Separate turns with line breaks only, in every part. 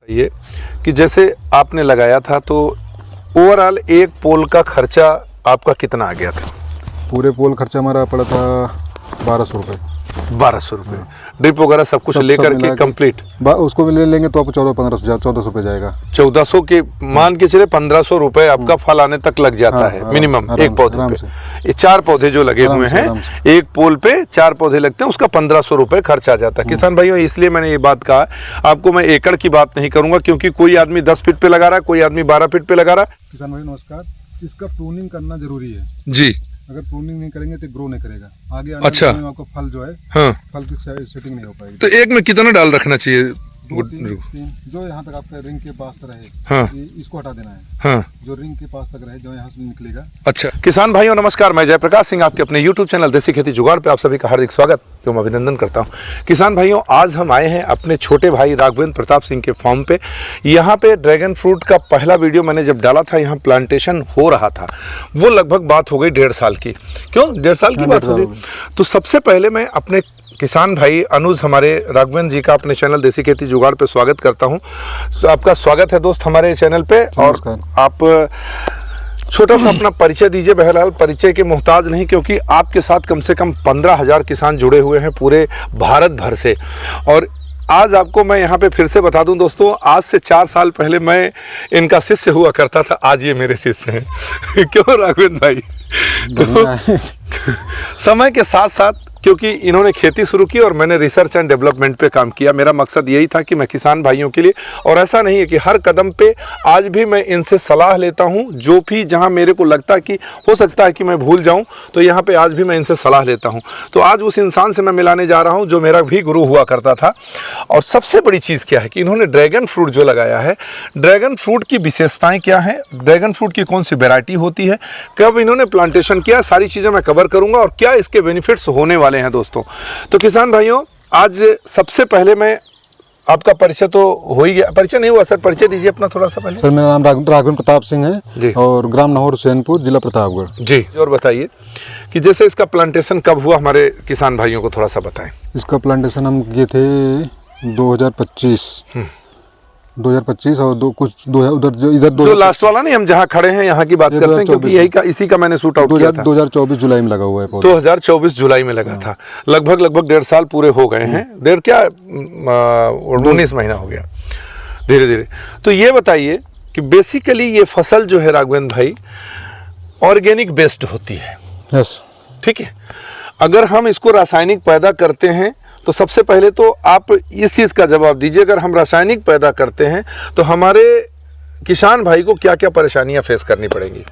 ये कि जैसे आपने लगाया था तो ओवरऑल एक पोल का खर्चा आपका कितना आ गया था?
पूरे पोल खर्चा हमारा पड़ा था 1200 रुपये।
1200 रुपये ड्रिप वगैरह सब कुछ लेकर के कंप्लीट
उसको भी ले लेंगे तो आपको 1400 रुपये जाएगा।
1400 के मान के चले 1500 रुपये आपका फल आने तक लग जाता है मिनिमम एक पौधे पे। ये 4 पौधे जो लगे हुए हैं एक पोल पे 4 पौधे लगते हैं, उसका 1500 रुपये खर्च आ जाता है। किसान भाइयों इसलिए मैंने ये बात कहा, आपको मैं एकड़ की बात नहीं करूंगा क्योंकि कोई आदमी 10 फीट पे लगा रहा है, कोई आदमी 12 फीट पे लगा रहा है।
किसान भाई नमस्कार, इसका प्रूनिंग करना जरूरी है
जी।
अगर प्रूनिंग नहीं करेंगे तो ग्रो नहीं करेगा आगे आने
अच्छा।
में आपको फल जो है
हाँ।
फल की सेटिंग नहीं हो पाएगी।
तो एक में कितना डाल रखना चाहिए?
2 3 जो यहाँ तक आपका रिंग के पास तक रहे।
हाँ।
इसको हटा देना है।
हाँ।
जो रिंग के पास तक रहे, जो यहाँ से निकलेगा।
अच्छा किसान भाइयों नमस्कार, मैं जयप्रकाश सिंह आपके अपने YouTube चैनल देसी खेती जुगाड़ पे आप सभी का हार्दिक स्वागत एवं अभिनंदन करता हूं। किसान भाइयों आज हम आए हैं अपने छोटे भाई राघवेंद्र प्रताप सिंह के फार्म पे। यहाँ पे ड्रैगन फ्रूट का पहला वीडियो मैंने जब डाला था, यहाँ प्लांटेशन हो रहा था, वो लगभग बात हो गई 1.5 साल की। क्यों 1.5 साल की बात हो गई? तो सबसे पहले मैं अपने किसान भाई अनुज हमारे राघवेंद्र जी का अपने चैनल देसी खेती जुगाड़ पे स्वागत करता हूं। तो आपका स्वागत है दोस्त हमारे चैनल पे। और आप छोटा सा अपना परिचय दीजिए। बहरहाल परिचय के मोहताज नहीं, क्योंकि आपके साथ कम से कम 15,000 किसान जुड़े हुए हैं पूरे भारत भर से। और आज आपको मैं यहाँ पे फिर से बता दूं दोस्तों, आज से 4 साल पहले मैं इनका शिष्य हुआ करता था, आज ये मेरे शिष्य हैं। क्यों राघवेंद्र भाई? तो समय के साथ साथ क्योंकि इन्होंने खेती शुरू की और मैंने रिसर्च एंड डेवलपमेंट पे काम किया, मेरा मकसद यही था कि मैं किसान भाइयों के लिए, और ऐसा नहीं है कि हर कदम पे आज भी मैं इनसे सलाह लेता हूं, जो भी जहां मेरे को लगता है कि हो सकता है कि मैं भूल जाऊं, तो यहां पे आज भी मैं इनसे सलाह लेता हूं। तो आज उस इंसान से मैं मिलाने जा रहा हूं जो मेरा भी गुरु हुआ करता था। और सबसे बड़ी चीज़ क्या है कि इन्होंने ड्रैगन फ्रूट जो लगाया है, ड्रैगन फ्रूट की विशेषताएँ क्या हैं, ड्रैगन फ्रूट की कौन सी वेराइटी होती है, कब इन्होंने प्लांटेशन किया, सारी चीज़ें मैं कवर करूँगा और क्या इसके बेनिफिट्स होने वाले हैं दोस्तों। तो किसान भाइयों आज सबसे पहले मैं आपका परिचय तो हो ही गया, परिचय नहीं हुआ सर, परिचय दीजिए अपना थोड़ा सा पहले।
सर मेरा नाम राघवेंद्र प्रताप सिंह है और ग्राम नहौर हुसैनपुर, जिला प्रतापगढ़ जी। और
बताइए कि जैसे इसका प्लांटेशन कब हुआ, हमारे किसान भाइयों को थोड़ा सा बताएं।
इसका प्लांटेशन हम किए थे 2025 और जो
लास्ट वाला नहीं, हम जहाँ खड़े हैं यहाँ की बात करते हैं क्योंकि यही का इसी का मैंने शूट आउट किया था।
2024 जुलाई में लगा हुआ है।
2024 जुलाई में लगा था। लगभग 1.5 साल पूरे हो गए हैं। 19 महीना हो गया धीरे धीरे। तो ये बताइए कि बेसिकली ये फसल जो है राघवेंद्र भाई ऑर्गेनिक बेस्ड होती है।
यस
ठीक है। अगर हम इसको रासायनिक पैदा करते हैं तो सबसे पहले तो आप इस चीज़ का जवाब दीजिए, अगर हम रासायनिक पैदा करते हैं तो हमारे किसान भाई को क्या क्या परेशानियां फेस करनी पड़ेंगी?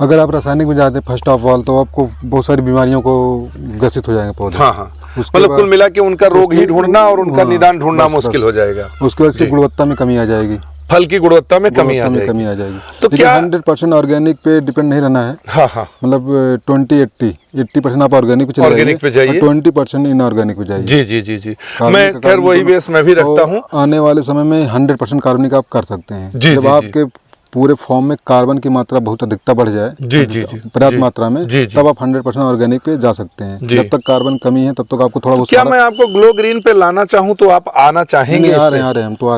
अगर आप रासायनिक में जाते हैं फर्स्ट ऑफ ऑल तो आपको बहुत सारी बीमारियों को ग्रसित हो जाएंगे पौधे।
हाँ हाँ, मतलब कुल मिला के उनका रोग ही ढूंढना और उनका निदान ढूंढना मुश्किल हो जाएगा।
उसके बाद से गुणवत्ता में कमी आ जाएगी,
फल की गुणवत्ता में कमी आ जाएगी। तो क्या
100% ऑर्गेनिक पे डिपेंड नहीं रहना है?
हाँ हाँ,
मतलब 80% आप ऑर्गेनिक पे जाइए, 20% इनऑर्गेनिक पे जाइए।
जी जी जी जी, मैं खैर वही बेस मैं भी रखता हूँ।
आने वाले समय में 100% कार्बनिक आप कर सकते हैं जब आपके पूरे फॉर्म में कार्बन की मात्रा बहुत अधिकता बढ़ जाए, जी जी जी, पर्याप्त मात्रा में, तब आप 100% ऑर्गेनिक पे जा सकते हैं। जब तक कार्बन कमी है तब तक आपको थोड़ा बहुत।
क्या मैं आपको ग्लो ग्रीन पे लाना चाहूँ तो आप आना चाहेंगे?
आ रहे हैं हम तो आ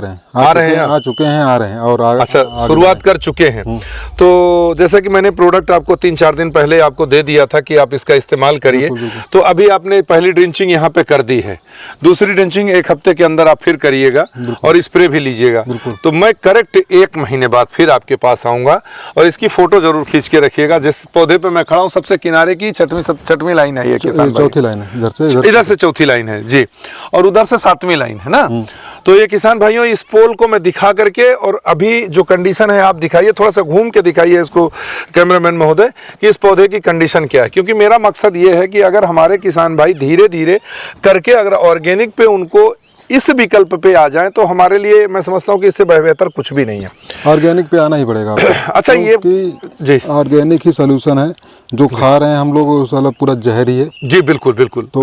चुके हैं और
अच्छा शुरुआत कर चुके हैं। तो जैसा कि मैंने प्रोडक्ट आपको 3-4 दिन पहले आपको दे दिया था कि आप इसका इस्तेमाल करिए, तो अभी आपने पहली ड्रिंचिंग यहाँ पे कर दी है, दूसरी ड्रिंचिंग 1 हफ्ते के अंदर आप फिर करिएगा और स्प्रे भी लीजिएगा। तो मैं करेक्ट 1 महीने बाद फिर आपके पास आऊंगा और इसकी फोटो जरूर खींच के रखिएगा। जिस पौधे पे मैं खड़ा हूँ सबसे किनारे की छठवीं लाइन है, ये किसान
चौथी लाइन है,
इधर से चौथी लाइन है जी, और उधर से 7वीं लाइन है ना। तो ये किसान भाइयों इस पोल को मैं दिखा करके, और अभी जो कंडीशन है आप दिखाइए, थोड़ा सा घूम के दिखाइए इसको कैमरामैन महोदय कि इस पौधे की कंडीशन क्या है। क्योंकि मेरा मकसद ये है कि अगर हमारे किसान भाई धीरे धीरे करके अगर ऑर्गेनिक पे उनको इस विकल्प पे आ जाएं तो हमारे लिए मैं समझता हूँ कि इससे बेहतर कुछ भी नहीं है।
ऑर्गेनिक पे आना ही पड़ेगा आपको।
अच्छा ये जी
ऑर्गेनिक ही सोल्यूशन है। जो खा रहे हैं हम लोग साला पूरा जहर ही है।
जी बिल्कुल बिल्कुल।
तो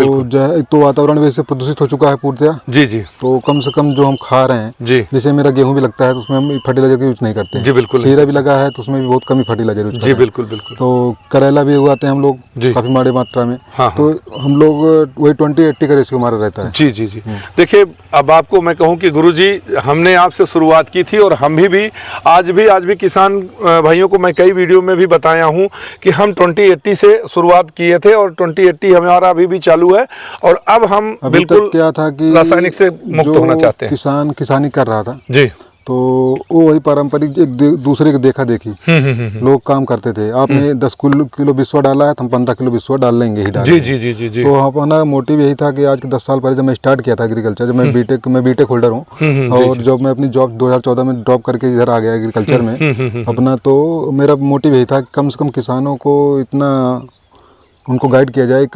एक तो वातावरण वैसे प्रदूषित हो चुका है पूर्णतः।
जी जी।
तो कम से कम जो हम खा रहे हैं जी, जैसे मेरा गेहूं भी लगता है तो उसमें हम फर्टिलाइजर यूज नहीं करते हैं। जी बिल्कुल। खीरा भी लगा है तो उसमें भी बहुत कम फर्टिलाइजर यूज करते हैं। जी बिल्कुल बिल्कुल। तो करेला भी उगाते हैं हम लोग काफी बड़ी मात्रा में। तो हम लोग वही 20-80 का रेशियो हमारा रहता है।
जी जी जी। देखिए अब आपको मैं कहूं कि गुरुजी हमने आपसे शुरुआत की थी और हम भी आज भी किसान भाइयों को मैं कई वीडियो में भी बताया हूं कि हम 2080 से शुरुआत किए थे और 2080 हमारा अभी भी चालू है और अब हम बिल्कुल
क्या था कि
रासायनिक से मुक्त होना चाहते हैं।
किसान किसानी कर रहा था
जी,
तो वो वही पारंपरिक एक दूसरे की देखा देखी लोग काम करते थे। आपने 10 किलो बिस्वा डाला है तो हम 15 किलो बिस्वा डाल लेंगे ही डाल।
जी जी जी जी जी।
तो अपना मोटिव यही था कि आज के 10 साल पहले जब मैं स्टार्ट किया था एग्रीकल्चर, जब मैं बीटेक होल्डर हूँ और जब मैं अपनी जॉब 2014 में ड्रॉप करके इधर आ गया एग्रीकल्चर में अपना, तो मेरा मोटिव यही था कि कम से कम किसानों को इतना उनको गाइड किया जाए,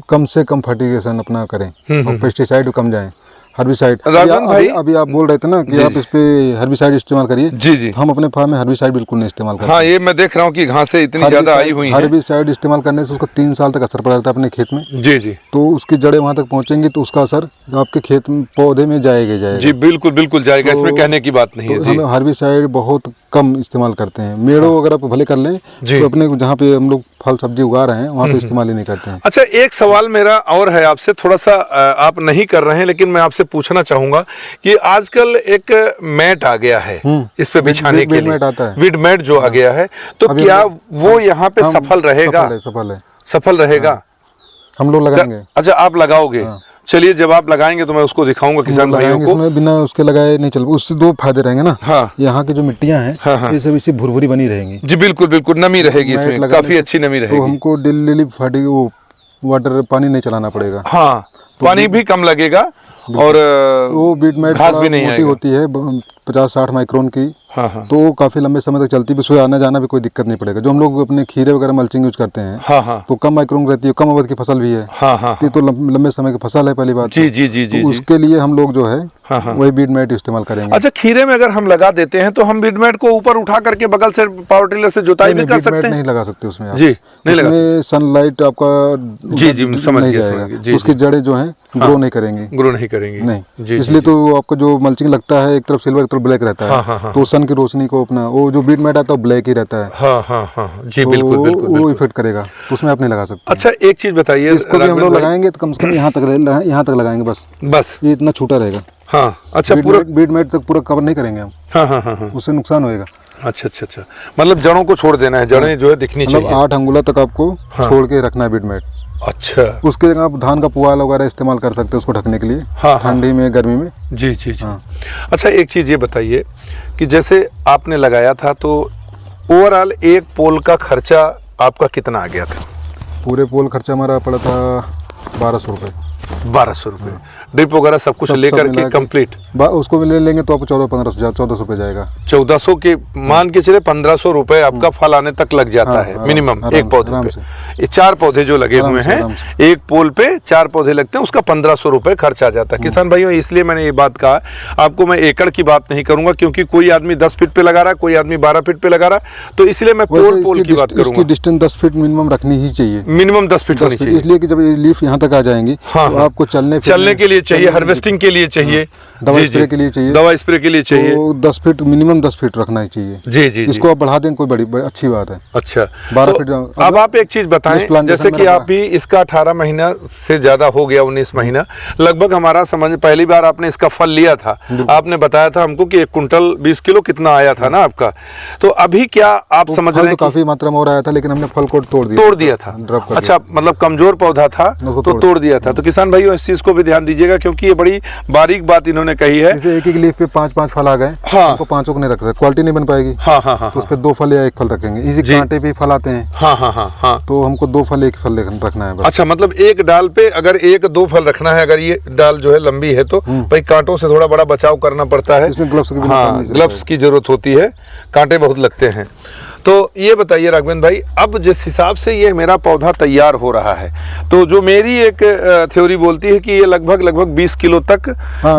कम से कम फर्टिलाइजेशन अपना करें और पेस्टिसाइड कम जाएं, हर्बिसाइड। अभी आप बोल रहे थे ना कि आप इस पे हर्बिसाइड इस्तेमाल करिए।
जी जी।
हम अपने फार्म में हर्बिसाइड बिल्कुल नहीं इस्तेमाल करते।
हाँ, ये मैं देख रहा हूँ कि घासें इतनी ज्यादा आई हुई हैं।
हर्बिसाइड इस्तेमाल करने से उसको 3 साल तक असर पड़ जाता है अपने खेत में।
जी जी।
तो उसकी जड़ें वहाँ तक पहुँचेंगी तो उसका असर आपके खेत में पौधे में जाएगा।
जी बिल्कुल बिल्कुल जाएगा, इसमें कहने की बात नहीं है।
हम हर्बिसाइड बहुत कम इस्तेमाल करते हैं। मेड़ो अगर आप भले कर लें तो अपने जहाँ पे हम लोग फल सब्जी उगा रहे हैं वहाँ तो इस्तेमाल ही नहीं करते हैं।
अच्छा, एक सवाल मेरा और है आपसे, थोड़ा सा आप नहीं कर रहे हैं लेकिन मैं आपसे पूछना चाहूंगा कि आजकल एक मैट आ गया है इस पे बिछाने के लिए, वीड मैट जो आ गया है, तो क्या वो यहाँ पे सफल रहेगा? सफल रहेगा।
हम लोग लगाएंगे।
अच्छा, आप लगाओगे? चलिए, जब आप लगाएंगे तो मैं उसको दिखाऊंगा किसान भाइयों को।
इसमें बिना उसके लगाए नहीं चल, उससे 2 फायदे रहेंगे ना।
हाँ।
यहाँ की जो मिट्टियाँ हैं ये सब इसी भुरभुरी बनी रहेंगी।
जी बिल्कुल बिल्कुल, नमी रहेगी इसमें, काफी अच्छी नमी रहेगी।
तो हमको डेली वो वाटर पानी नहीं चलाना पड़ेगा।
हाँ, पानी भी कम लगेगा और
वो बीट मैट
घास भी नहीं
मोटी होती है 50-60 माइक्रोन की।
हाँ।
तो वो काफी लंबे समय तक चलती है, उसमें आना जाना भी कोई दिक्कत नहीं पड़ेगा। जो हम लोग अपने खीरे वगैरह मल्चिंग यूज करते हैं तो कम माइक्रोन रहती है, कम अवधि की फसल भी है। तो लंबे समय की फसल है पहली बात।
जी जी जी जी।
उसके लिए हम लोग जो है वही बीट मैट इस्तेमाल करेंगे।
अच्छा, खीरे में अगर हम लगा देते हैं तो हम बीट मैट को ऊपर उठा करके बगल से पावर टिलर से जुताई भी कर सकते हैं?
नहीं लगा सकते उसमें।
जी नहीं लगा,
सनलाइट आपका
जी जी समझ गया,
उसकी जड़ें जो है ग्रो नहीं करेंगी नहीं। इसलिए तो आपको जो मल्चिंग लगता है एक तरफ सिल्वर एक तरफ ब्लैक रहता है, तो सन की रोशनी को अपना वो जो बीट मैट आता है ब्लैक ही रहता है।
जी बिल्कुल बिल्कुल,
वो इफेक्ट करेगा, तो उसमें आप नहीं लगा सकते।
अच्छा, एक चीज बताइए,
इसको भी हम लोग लगाएंगे तो कम से कम यहाँ तक लगाएंगे, बस ये इतना छोटा रहेगा।
हाँ, अच्छा,
पूरा बीट मैट तक पूरा कवर नहीं करेंगे हम।
हाँ,
उससे नुकसान होएगा।
अच्छा, मतलब जड़ों को छोड़ देना है, जड़ें जो है दिखनी चाहिए।
8 अंगुला तक आपको छोड़ के रखना है बीट मैट।
अच्छा,
उसके जगह आप धान का पुआल वगैरह इस्तेमाल कर सकते हैं उसको ढकने के लिए। ठंडी में, गर्मी में।
जी जी जी। अच्छा, एक चीज़ ये बताइए कि जैसे आपने लगाया था तो ओवरऑल एक पोल का खर्चा आपका कितना आ गया था?
पूरे पोल खर्चा हमारा पड़ा था 1200 रुपये।
1200 रुपये, ड्रिप वगैरह सब कुछ लेकर के कंप्लीट
उसको भी ले लेंगे तो आपको 1400 रुपये जाएगा।
1400 के मान के चले 1500 रुपये आपका फल आने तक लग जाता है मिनिमम एक पौधे पे। ये 4 पौधे जो लगे हुए हैं, एक पोल पे 4 पौधे लगते हैं, उसका 1500 रुपये खर्च आ जाता है। किसान भाइयों, इसलिए मैंने ये बात कहा, आपको मैं एकड़ की बात नहीं करूंगा क्योंकि कोई आदमी 10 फीट पे लगा रहा है, कोई आदमी 12 फीट पे लगा रहा है, तो इसलिए मैं पोल की बात करूंगा।
इसकी डिस्टेंस 10 फीट मिनिमम रखनी ही चाहिए,
मिनिमम 10 फीट होनी चाहिए,
इसलिए कि जब ये लीफ यहाँ तक आ जाएंगी तो आपको चलने
के लिए चाहिए, हार्वेस्टिंग के लिए चाहिए,
दवा स्प्रे के लिए चाहिए,
दवा स्प्रे के लिए चाहिए,
तो 10 फीट मिनिमम 10 फीट रखना ही चाहिए।
जी जी।
इसको आप बढ़ा दें कोई बड़ी अच्छी बात है।
अच्छा,
12 फीट।
अब आप एक चीज बताएं, जैसे कि आप भी इसका 18 महीना से ज्यादा हो गया, 19 महीना लगभग हमारा समझ, पहली बार आपने इसका फल लिया था, आपने बताया था हमको कि 1 कुंटल 20 किलो कितना आया था ना आपका, तो अभी क्या आप समझ रहे हैं?
काफी मात्रा में और आया था लेकिन हमने फल को तोड़ दिया था।
अच्छा, मतलब कमजोर पौधा था तो तोड़ दिया था। तो किसान भाइयों, इस चीज को भी ध्यान दीजिएगा क्योंकि ये बड़ी बारीक बात इन्होंने कही है।
जैसे एक लीफ पे 5-5 फल आ गए, तो 5 को नहीं रख सकते, क्वालिटी नहीं बन पाएगी। तो उस पे 2 फल या 1 फल रखेंगे। इसी कांटे पे फल आते हैं। तो हमको 2 फल 1 फल रखना है बस।
अच्छा, मतलब एक डाल पे अगर 1-2 फल रखना है, अगर ये डाल जो है लंबी है तो भाई कांटों से थोड़ा बड़ा बचाव करना पड़ता है।
इसमें
ग्लव्स की जरूरत होती है, कांटे बहुत लगते हैं। तो ये बताइए राघवेंद्र भाई, अब जिस हिसाब से ये मेरा पौधा तैयार हो रहा है, तो जो मेरी एक थ्योरी बोलती है कि ये लगभग 20 किलो तक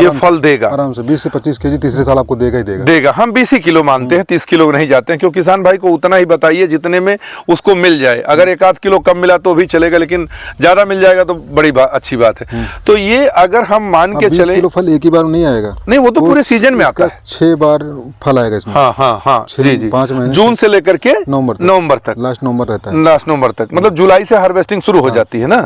ये फल देगा
आराम से। 20 से 25 केजी तीसरे साल आपको देगा ही देगा।
हम 20 ही किलो मानते हैं, 30 किलो नहीं जाते हैं, क्योंकि किसान भाई को उतना ही बताइए जितने में उसको मिल जाए। अगर 1-8 किलो कम मिला तो भी चलेगा, लेकिन ज्यादा मिल जाएगा तो बड़ी अच्छी बात है। तो ये अगर हम मान के चले,
20 किलो फल एक ही बार नहीं आएगा,
नहीं, वो तो पूरे सीजन में आता है।
6 बार फल आएगा इसमें।
हाँ, जी जी,
5 महीने,
जून से लेकर के
नवंबर तक,
लास्ट नवंबर तक, मतलब जुलाई से हार्वेस्टिंग शुरू हो जाती है ना।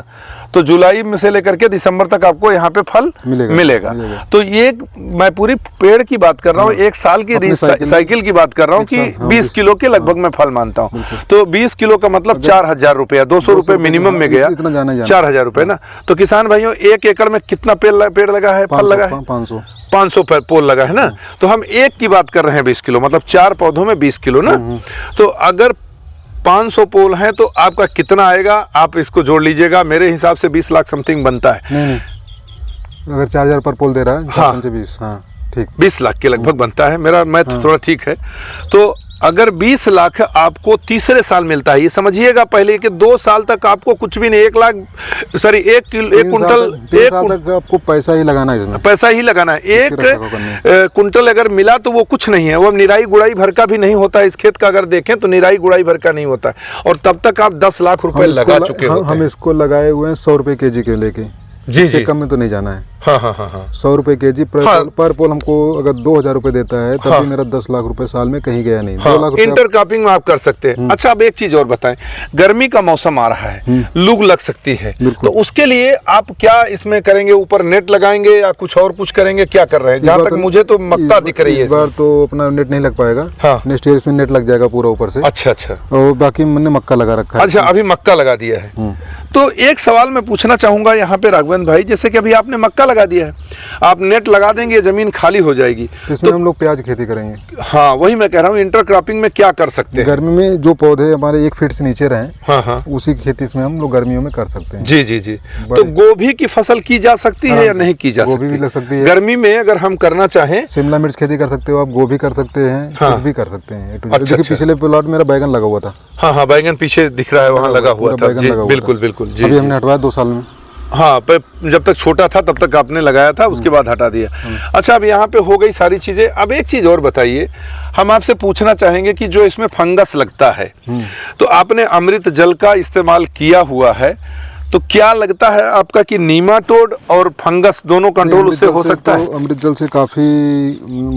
तो जुलाई में से लेकर के दिसंबर तक आपको यहाँ पे फल मिलेगा। तो ये मैं पूरी पेड़ की बात कर रहा हूँ, एक साल की साइकिल की बात कर रहा हूँ कि 20 किलो के लगभग मैं फल मानता हूँ। तो 20 किलो का मतलब 4000 रुपया, 200 रुपये मिनिमम में गया, 4000 रुपये ना। तो किसान भाइयों 1 एकड़ में कितना पेड़ लगा है, फल लगा है? 500 पोल लगा है ना। तो हम एक की बात कर रहे हैं 20 किलो, मतलब 4 पौधों में 20 किलो ना। तो अगर 500 पोल हैं तो आपका कितना आएगा, आप इसको जोड़ लीजिएगा। मेरे हिसाब से 20 लाख समथिंग बनता है।
नहीं, अगर 4000 पर पोल दे रहा है,
हाँ
20, हाँ ठीक,
20 लाख के लगभग बनता है। मेरा मैथ थोड़ा ठीक है। तो अगर 20 लाख आपको तीसरे साल मिलता है, ये समझिएगा पहले कि 2 साल तक आपको कुछ भी नहीं, 1 कुंटल
आपको पैसा ही लगाना है, इसमें
पैसा ही लगाना है। 1 कुंटल अगर मिला तो वो कुछ नहीं है, वो निराई गुड़ाई भर का भी नहीं होता है। इस खेत का अगर देखें तो निराई गुड़ाई भर का नहीं होता है, और तब तक आप 10 लाख रुपए लगा चुके हो।
हम इसको लगाए हुए हैं 100 रुपए केजी के लेके, इससे कम में तो नहीं जाना है।
हाँ हाँ हाँ
100 रुपए केजी पर पोल हमको अगर 2000 रुपए देता है तब भी मेरा 10 लाख रुपए साल में कहीं गया नहीं। 2 लाख
इंटरक्रॉपिंग में आप कर सकते हैं। अच्छा, अब एक चीज और बताएं, गर्मी का मौसम आ रहा है, लू लग सकती है, तो उसके लिए आप क्या इसमें करेंगे? ऊपर नेट लगाएंगे या कुछ और कुछ करेंगे? क्या कर रहे हैं? जहाँ तक मुझे तो मक्का दिख रही है।
इस बार तो अपना नेट नहीं लग पाएगा, नेक्स्ट ईयर इसमें नेट लग जाएगा पूरा ऊपर से।
अच्छा अच्छा,
और बाकी मैंने मक्का लगा रखा है।
अच्छा, अभी मक्का लगा दिया है। तो एक सवाल मैं पूछना चाहूंगा यहाँ पे राघवेंद्र भाई, जैसे कि अभी आपने मक्का लगा दिया है, आप नेट लगा देंगे, जमीन खाली हो जाएगी,
इसमें हम लोग प्याज खेती करेंगे।
हाँ, वही मैं कह रहा हूँ, इंटरक्रॉपिंग में क्या कर सकते हैं?
गर्मी में जो पौधे हमारे 1 फीट से नीचे रहें, हाँ, उसी की खेती इसमें हम लोग गर्मियों में कर सकते हैं।
जी जी जी। तो गोभी की फसल की जा सकती है या नहीं की जा सकती?
गोभी भी लग सकती है गर्मी
में, अगर हम करना चाहें।
शिमला मिर्च खेती कर सकते हो आप, गोभी कर सकते हैं, कुछ भी कर सकते हैं। पिछले प्लॉट मेरा बैगन लगा हुआ था।
हाँ हाँ, बैगन पीछे दिख रहा है, वहाँ लगा हुआ था। बिल्कुल बिल्कुल जी।
अभी हमने हटवाया 2 साल में।
हाँ, जब तक छोटा था तब तक आपने लगाया था, उसके बाद हटा दिया। अच्छा, अब यहाँ पे हो गई सारी चीजें। अब एक चीज और बताइए, हम आपसे पूछना चाहेंगे कि जो इसमें फंगस लगता है, तो आपने अमृत जल का इस्तेमाल किया हुआ है, तो क्या लगता है आपका कि नीमाटोड और फंगस दोनों कंट्रोल उससे हो सकता है?
अमृत जल से काफी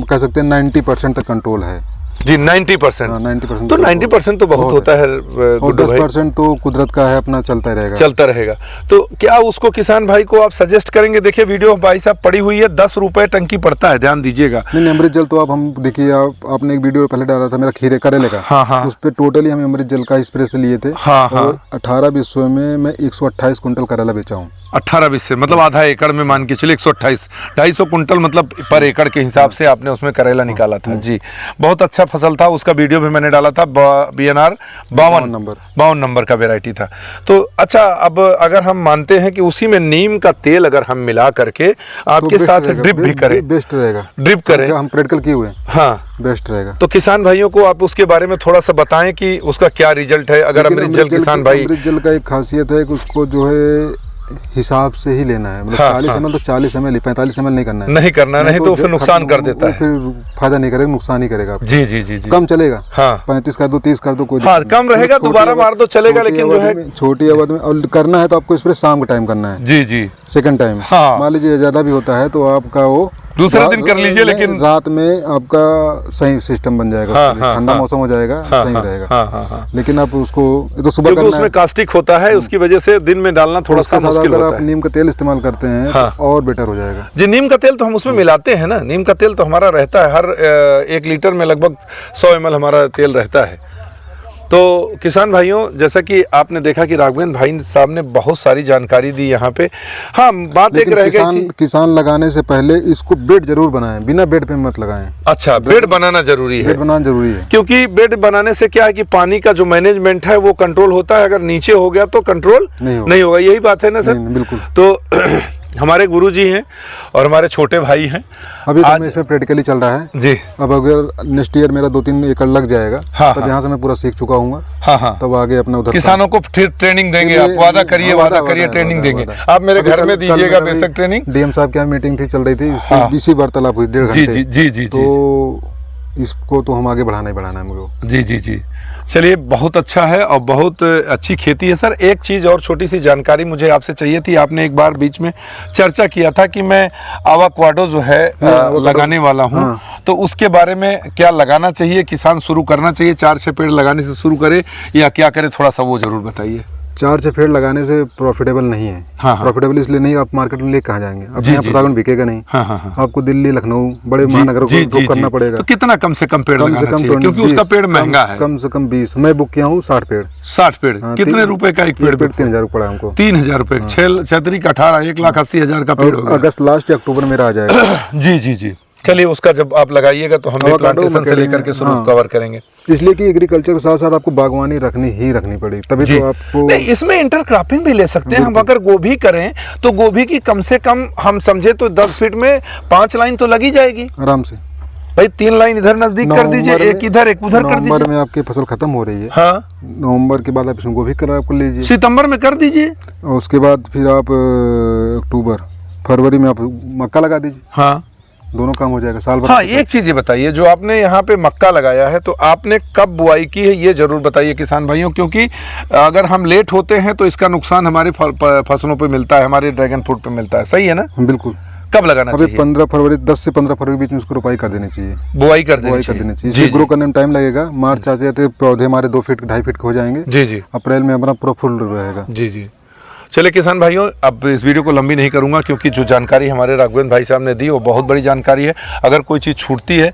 कह सकते हैं 90% तक कंट्रोल है
जी। 90%?
90%
तो 90% तो बहुत होता है।
और 10% तो कुदरत का है, अपना चलता रहेगा।
तो क्या उसको किसान भाई को आप सजेस्ट करेंगे? देखिए वीडियो भाई साहब पड़ी हुई है, 10 रुपए टंकी पड़ता है, ध्यान दीजिएगा।
नहीं, अमृत जल तो आप हम देखिए, आपने एक वीडियो पहले डाला था मेरा खीरे करेले का।
हाँ,
उस पर टोटली हम अमृत जल का स्प्रे से लिए थे। और 18-20 में मैं 128 कुंटल करेला बेचा हूँ।
18-20 से मतलब आधा एकड़ में मान के चलिए 128, 250 कुंटल मतलब पर एकड़ के हिसाब से आपने उसमें करेला निकाला था जी। बहुत अच्छा फसल था, उसका वीडियो भी मैंने डाला था। BNR 52 नंबर का वेराइटी था। तो अच्छा, अब अगर हम मानते हैं कि उसी में नीम का तेल अगर हम मिला करके आपके साथ ड्रिप भी करें,
बेस्ट रहेगा।
ड्रिप करें,
हम प्रैक्टिकल किए हुए हैं।
हाँ,
बेस्ट रहेगा।
तो किसान भाइयों को आप उसके बारे में थोड़ा सा बताएं कि उसका क्या रिजल्ट है। अगर अमृत जल किसान भाई,
अमृत जल का एक खासियत है कि उसको जो है हिसाब से ही लेना है, मतलब 40 ml तो 40 ml, 45 ml नहीं करना है।
नहीं तो फिर नुकसान कर देता है,
फिर फायदा नहीं करेगा, नुकसान ही करेगा।
जी जी जी जी।
कम चलेगा,
हाँ
35 कर दो, 30 कर दो, कोई
कम रहेगा, दोबारा मार दो चलेगा, लेकिन जो है
छोटी आबाद में और करना है तो आपको स्प्रे शाम का टाइम करना है।
जी जी,
सेकंड टाइम। मान लीजिए ज्यादा भी होता है तो आपका वो
दूसरे दिन कर लीजिए, लेकिन
रात में आपका सही सिस्टम बन जाएगा। ठंडा मौसम हो जाएगा, सही रहेगा। लेकिन आप उसको तो सुबह करना है,
उसमें कास्टिक होता है, उसकी वजह से दिन में डालना थोड़ा सा मुश्किल होता है।
आप नीम का तेल इस्तेमाल करते हैं तो और बेटर हो जाएगा
जी। नीम का तेल तो हम उसमें मिलाते हैं ना, नीम का तेल तो हमारा रहता है, हर 1 लीटर में लगभग 100 ml हमारा तेल रहता है। तो किसान भाइयों, जैसा कि आपने देखा कि राघवेंद्र भाई साहब ने बहुत सारी जानकारी दी यहाँ पे। हाँ, बात एक रह गई,
किसान लगाने से पहले इसको बेड जरूर बनाएं, बिना बेड पे मत लगाएं।
अच्छा, बेड बनाना जरूरी है।
बेड बनाना जरूरी है,
क्योंकि बेड बनाने से क्या है कि पानी का जो मैनेजमेंट है वो कंट्रोल होता है, अगर नीचे हो गया तो कंट्रोल नहीं होगा। यही बात है ना सर?
बिल्कुल।
तो हमारे गुरुजी हैं और हमारे छोटे भाई हैं।
अभी तो इसमें प्रैक्टिकली चल रहा है
जी।
अब अगर नेक्स्ट ईयर मेरा 2-3 एकड़ लग जाएगा, तब यहाँ से मैं पूरा सीख चुका हूँ। तब आगे अपना उधर
किसानों को फिर ट्रेनिंग देंगे। आप वादा करिए, ट्रेनिंग देंगे। आप मेरे घर में दीजिएगा बेसिक ट्रेनिंग।
DM साहब की मीटिंग थी, चल रही थी, इसी वार्तालाप हुई 1.5 घंटे।
जी।
तो इसको तो हम आगे बढ़ाना ही बढ़ाना है मुझे।
जी जी जी। चलिए, बहुत अच्छा है और बहुत अच्छी खेती है सर। एक चीज़ और छोटी सी जानकारी मुझे आपसे चाहिए थी। आपने एक बार बीच में चर्चा किया था कि मैं आवाकाडो जो है लगाने वाला हूँ। तो उसके बारे में क्या लगाना चाहिए, किसान शुरू करना चाहिए, 4-6 पेड़ लगाने से शुरू करे या क्या करे, थोड़ा सा वो जरूर बताइए।
4 से पेड़ लगाने से प्रॉफिटेबल नहीं है।
हाँ, हाँ।
प्रॉफिटेबल इसलिए नहीं, आप मार्केट में ले कहाँ जाएंगे, अब यहाँ ड्रैगन बिकेगा नहीं।
हाँ, हाँ, हाँ।
आपको दिल्ली, लखनऊ, बड़े महानगरों को ड्रॉप करना पड़ेगा।
तो कितना कम से कम पेड़
कम से
लगाना
कम
चाहिए? क्योंकि उसका पेड़ महंगा है।
कम से कम 20, मैं बुक किया हूँ 60 पेड़।
60 पेड़ कितने रुपए का एक पेड़?
3000 पड़ा हमको।
3000 रुपए, 6 का 18, 1,80,000 का पेड़ होगा।
अगस्त लास्ट या अक्टूबर मेरा आ जाएगा।
जी जी जी, चलिए उसका जब आप लगाइएगा तो हम भी प्लांटेशन से लेकर के शुरू कवर करेंगे।
इसलिए कि एग्रीकल्चर के साथ साथ आपको बागवानी रखनी पड़ेगी, तभी तो आपको।
नहीं, इसमें इंटरक्रॉपिंग भी ले सकते हैं हम। अगर गोभी करें तो गोभी की कम से कम हम समझे तो 10 फीट में 5 लाइन तो लगी जाएगी
आराम से।
भाई 3 लाइन इधर नजदीक कर दीजिए, एक इधर एक उधर कर दीजिए।
नवंबर में आपकी फसल खत्म हो रही है।
हाँ,
नवंबर के बाद आप इसमें गोभी कर लीजिए,
सितंबर में कर दीजिए,
और उसके बाद फिर आप अक्टूबर फरवरी में आप मक्का लगा दीजिए।
हाँ,
दोनों काम हो जाएगा साल भर।
हाँ, एक चीज ये बताइए, जो आपने यहाँ पे मक्का लगाया है तो आपने कब बुआई की है ये जरूर बताइए किसान भाइयों, क्योंकि अगर हम लेट होते हैं तो इसका नुकसान हमारे फसलों पे मिलता है, हमारे ड्रैगन फ्रूट पे मिलता है। सही है ना?
बिल्कुल।
कब लगाना चाहिए?
15 फरवरी 10 से 15 फरवरी बीच में उसको रोपाई कर देनी चाहिए,
बुआई कर देनी चाहिए।
इसलिए ग्रो करने में टाइम लगेगा। मार्च आते आते पौधे हमारे 2 फीट 2.5 फीट के हो जाएंगे।
जी जी।
अप्रैल में हमारा पूरा फुल रहेगा।
जी जी। चलिए किसान भाइयों, अब इस वीडियो को लंबी नहीं करूंगा, क्योंकि जो जानकारी हमारे राघवेंद्र भाई साहब ने दी वो बहुत बड़ी जानकारी है। अगर कोई चीज़ छूटती है,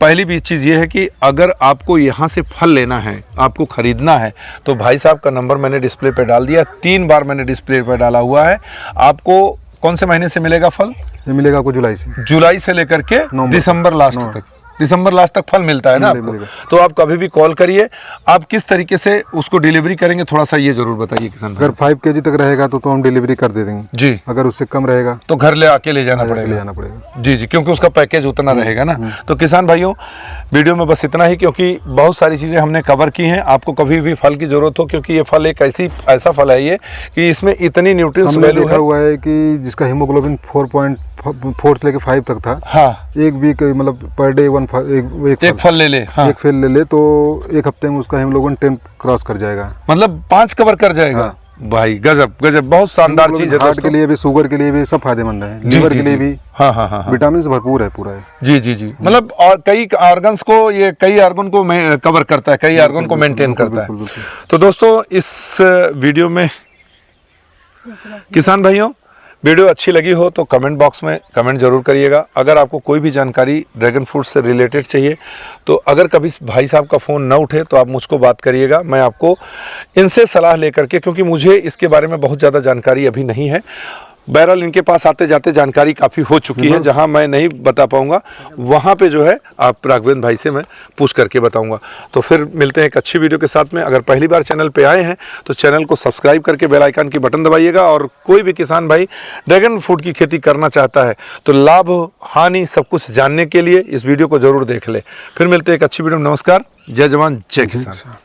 पहली भी चीज़ ये है कि अगर आपको यहाँ से फल लेना है, आपको ख़रीदना है, तो भाई साहब का नंबर मैंने डिस्प्ले पे डाल दिया, 3 बार मैंने डिस्प्ले पे डाला हुआ है। आपको कौन से महीने से मिलेगा फल?
ये मिलेगा आपको
जुलाई से लेकर के दिसंबर लास्ट तक। दिसंबर लास्ट तक फल मिलता है ना आपको? तो आप कभी भी कॉल करिए। आप किस तरीके से उसको डिलीवरी करेंगे थोड़ा सा ये जरूर बताइए किसान भाई।
अगर 5 kg तक रहेगा तो हम डिलीवरी कर दे देंगे
जी।
अगर उससे कम रहेगा
तो घर ले आके ले जाना पड़ेगा। जी जी, क्योंकि उसका पैकेज उतना रहेगा ना। तो किसान भाइयों, वीडियो में बस इतना ही, क्योंकि बहुत सारी चीज़ें हमने कवर की हैं। आपको कभी भी फल की जरूरत हो, क्योंकि ये फल एक ऐसा फल है ये कि इसमें इतनी न्यूट्रिएंट्स वैल्यू है।
हुआ है कि जिसका हीमोग्लोबिन 4.4 से लेके 5 तक था।
हाँ,
एक वीक मतलब पर डे
एक फल ले ले। हाँ।
एक फल ले ले तो एक हफ्ते में उसका हीमोग्लोबिन 10 क्रॉस कर जाएगा,
मतलब 5 कवर कर जाएगा। हाँ। भाई गजब गजब, बहुत शानदार चीज है।
हार्ट के लिए भी, शुगर के लिए भी सब फायदेमंद है, लीवर के लिए भी।
हाँ हाँ हाँ,
विटामिन से भरपूर है पूरा है।
जी जी जी, मतलब और कई ऑर्गन्स को, ये कई ऑर्गन को कवर करता है, कई ऑर्गन को मेंटेन करता है। तो दोस्तों, इस वीडियो में किसान भाइयों, वीडियो अच्छी लगी हो तो कमेंट बॉक्स में कमेंट जरूर करिएगा। अगर आपको कोई भी जानकारी ड्रैगन फ्रूट से रिलेटेड चाहिए, तो अगर कभी भाई साहब का फ़ोन ना उठे तो आप मुझको बात करिएगा, मैं आपको इनसे सलाह लेकर के, क्योंकि मुझे इसके बारे में बहुत ज़्यादा जानकारी अभी नहीं है। बहरहाल इनके पास आते जाते जानकारी काफ़ी हो चुकी है, जहां मैं नहीं बता पाऊंगा वहां पे जो है आप राघवेंद्र भाई से मैं पूछ करके बताऊंगा। तो फिर मिलते हैं एक अच्छी वीडियो के साथ में। अगर पहली बार चैनल पे आए हैं तो चैनल को सब्सक्राइब करके बेल आइकन की बटन दबाइएगा। और कोई भी किसान भाई ड्रैगन फ्रूट की खेती करना चाहता है तो लाभ हानि सब कुछ जानने के लिए इस वीडियो को जरूर देख ले। फिर मिलते हैं एक अच्छी वीडियो में। नमस्कार, जय जवान जय किसान।